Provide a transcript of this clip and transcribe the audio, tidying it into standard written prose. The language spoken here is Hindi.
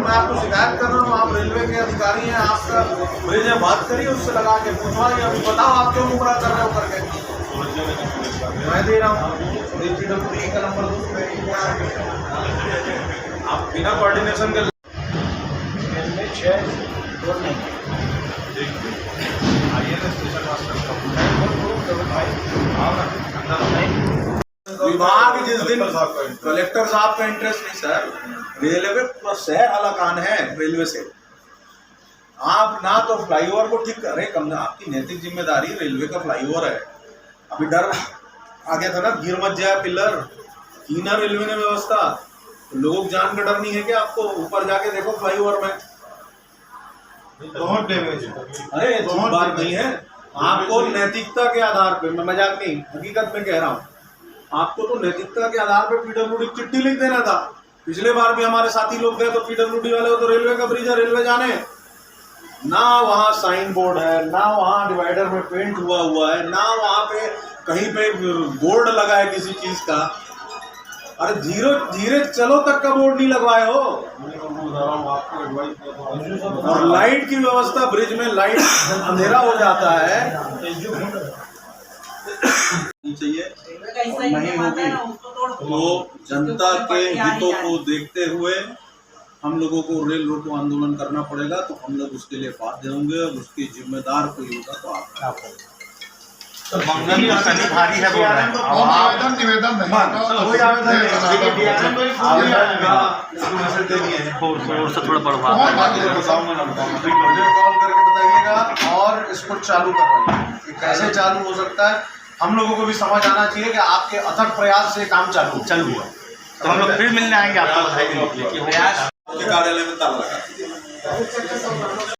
मैं आपको शिकायत कर रहा हूँ, आप रेलवे के अधिकारी हैं, आपका ब्रिज है, बात करिए उससे लगा के पूछवाइए। अभी बताओ आप क्यों गुमराह कर रहे हो करके। मैं दे रहा हूँ DPWD का नंबर दूँ, आप बिना कोऑर्डिनेशन के विभाग जिस दिन कलेक्टर साहब का इंटरेस्ट नहीं सर, रेलवे पूरा शहर हलाकान है रेलवे से। आप ना तो फ्लाईओवर को ठीक करें, कम आपकी नैतिक जिम्मेदारी रेलवे का फ्लाईओवर है। अभी डर आ गया था ना, गिर मत जाए पिलर, की ना रेलवे ने व्यवस्था, तो लोगों को जान का डर नहीं है कि आपको ऊपर जाके देखो फ्लाईओवर में बहुत डैमेज है। अरे बहुत बात नहीं है, आपको नैतिकता के आधार पे, मैं मजाक नहीं हकीकत में कह रहा हूँ, आपको तो नैतिकता के आधार पे PWD चिट्ठी लिख देना था। पिछले बार भी हमारे साथी लोग गए तो PWD वाले हो तो रेलवे का ब्रिज है, रेलवे जाने ना, वहाँ साइन बोर्ड है ना, वहाँ डिवाइडर में पेंट हुआ है ना, वहाँ पे कहीं पे बोर्ड लगा है किसी चीज का। अरे धीरे धीरे चलो तक का बोर्ड नहीं लगवाए हो। और लाइट की व्यवस्था, ब्रिज में लाइट अंधेरा हो जाता है चाहिए नहीं होगी, तो जनता के हितों को देखते हुए हम लोगों को रेल रोको आंदोलन करना पड़ेगा। तो हम लोग उसके लिए बाध्य होंगे, उसकी जिम्मेदार कोई होगा तो आप तो मंगनी और शनि भारी है, निवेदन थोड़ा बढ़वा कॉल करके बताइएगा और इसको चालू करवाइए। कैसे चालू हो सकता है, हम लोगों को भी समझ आना चाहिए कि आपके अथक प्रयास से काम चालू हुआ। तो हम लोग फिर मिलने आएंगे आपको कार्यालय में ताला लगा।